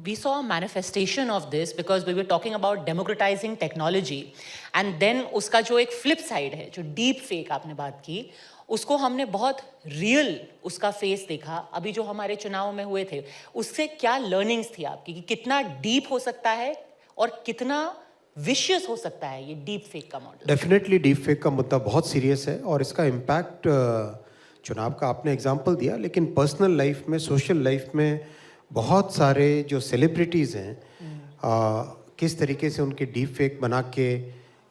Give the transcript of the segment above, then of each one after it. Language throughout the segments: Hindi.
we saw a manifestation of this because we were talking about democratizing technology, and then उसका जो एक flip side है, जो deep fake आपने बात की, उसको हमने बहुत real उसका face देखा. अभी जो हमारे चुनाव में हुए थे, उससे क्या learnings थी आपकी कि कितना deep हो सकता है और कितना vicious हो सकता है ये deep fake का model? Definitely deep fake का मुद्दा बहुत serious है और इसका impact चुनाव का आपने example दिया, लेकिन personal life में, social life में बहुत सारे जो सेलिब्रिटीज़ हैं किस तरीके से उनके डीप फेक बना के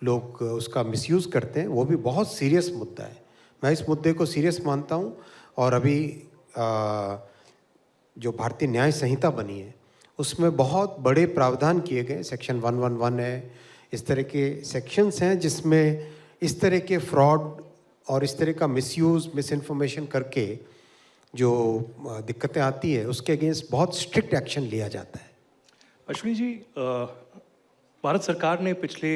लोग उसका मिसयूज़ करते हैं, वो भी बहुत सीरियस मुद्दा है. मैं इस मुद्दे को सीरियस मानता हूँ और अभी जो भारतीय न्याय संहिता बनी है उसमें बहुत बड़े प्रावधान किए गए. सेक्शन 111 है, इस तरह के सेक्शंस हैं जिसमें इस तरह के फ्रॉड और इस तरह का मिसयूज़, मिसइंफॉर्मेशन करके जो दिक्कतें आती है उसके अगेंस्ट बहुत स्ट्रिक्ट एक्शन लिया जाता है. अश्विनी जी, भारत सरकार ने पिछले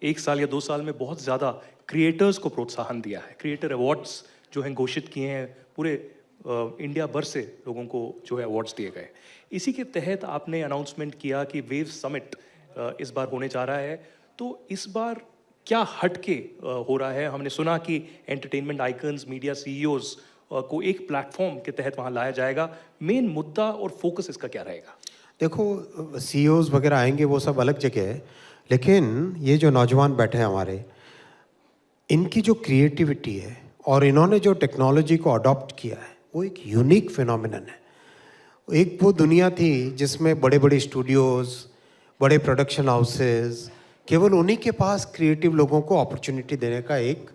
1 साल या 2 साल में बहुत ज़्यादा क्रिएटर्स को प्रोत्साहन दिया है. क्रिएटर अवार्ड्स जो हैं घोषित किए हैं, पूरे इंडिया भर से लोगों को जो है अवार्ड्स दिए गए. इसी के तहत आपने अनाउंसमेंट किया कि वेव समिट इस बार होने जा रहा है. तो इस बार क्या हटके हो रहा है? हमने सुना कि एंटरटेनमेंट आइकन्स, मीडिया सीईओज को एक प्लेटफॉर्म के तहत वहाँ लाया जाएगा. मेन मुद्दा और फोकस इसका क्या रहेगा? देखो, सीईओज वगैरह आएंगे वो सब अलग जगह है, लेकिन ये जो नौजवान बैठे हैं हमारे, इनकी जो क्रिएटिविटी है और इन्होंने जो टेक्नोलॉजी को अडॉप्ट किया है वो एक यूनिक फिनोमिनन है. एक वो दुनिया थी जिसमें बड़े बड़े स्टूडियोज़, बड़े प्रोडक्शन हाउसेस, केवल उन्हीं के पास क्रिएटिव लोगों को अपॉर्चुनिटी देने का एक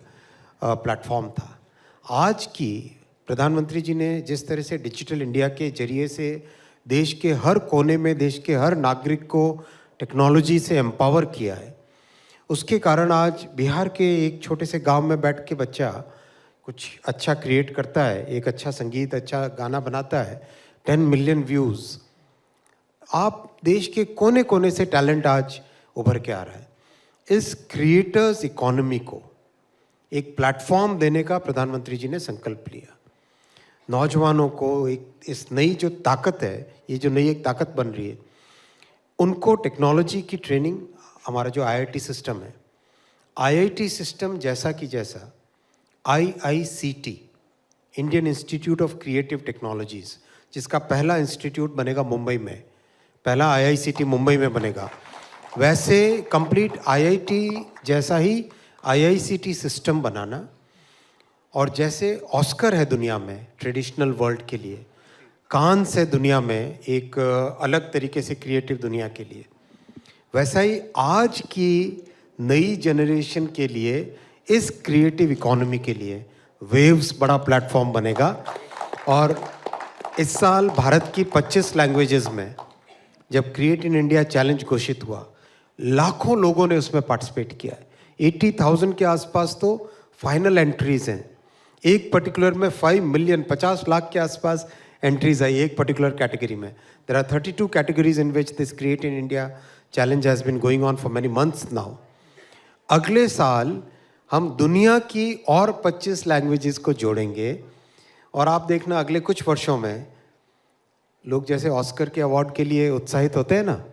प्लेटफॉर्म था. आज की प्रधानमंत्री जी ने जिस तरह से डिजिटल इंडिया के जरिए से देश के हर कोने में, देश के हर नागरिक को टेक्नोलॉजी से एम्पावर किया है, उसके कारण आज बिहार के एक छोटे से गांव में बैठ के बच्चा कुछ अच्छा क्रिएट करता है, एक अच्छा संगीत, अच्छा गाना बनाता है, 10 मिलियन व्यूज़. आप देश के कोने कोने से टैलेंट आज उभर के आ रहा है. इस क्रिएटर्स इकोनॉमी को एक प्लेटफॉर्म देने का प्रधानमंत्री जी ने संकल्प लिया. नौजवानों को एक इस नई जो ताकत है, ये जो नई एक ताकत बन रही है, उनको टेक्नोलॉजी की ट्रेनिंग, हमारा जो आईआईटी सिस्टम है, आईआईटी सिस्टम जैसा कि जैसा IICT, Indian institute of creative technologies, जिसका पहला इंस्टीट्यूट बनेगा मुंबई में, पहला आईआईसीटी मुंबई में बनेगा, वैसे कंप्लीट आईआईटी जैसा ही आईआईसीटी सिस्टम बनाना. और जैसे ऑस्कर है दुनिया में ट्रेडिशनल वर्ल्ड के लिए, कांस है दुनिया में एक अलग तरीके से क्रिएटिव दुनिया के लिए, वैसा ही आज की नई जनरेशन के लिए, इस क्रिएटिव इकोनॉमी के लिए वेव्स बड़ा प्लेटफॉर्म बनेगा. और इस साल भारत की 25 लैंग्वेजेस में जब क्रिएट इन इंडिया चैलेंज घोषित हुआ, लाखों लोगों ने उसमें पार्टिसिपेट किया है. 80,000 के आसपास तो फाइनल एंट्रीज हैं. एक पर्टिकुलर में 5 मिलियन, 50 लाख के आसपास एंट्रीज आई एक पर्टिकुलर कैटेगरी में. There are 32 categories in which this create in India challenge has been going on for many months now. अगले साल हम दुनिया की और 25 लैंग्वेजेस को जोड़ेंगे और आप देखना अगले कुछ वर्षों में लोग जैसे ऑस्कर के अवार्ड के लिए उत्साहित होते हैं ना,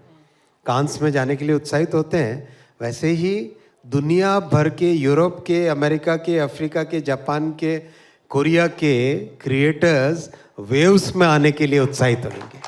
कांस में जाने के लिए उत्साहित होते हैं, वैसे ही दुनिया भर के, यूरोप के, अमेरिका के, अफ्रीका के, जापान के, कोरिया के क्रिएटर्स वेव्स में आने के लिए उत्साहित होंगे.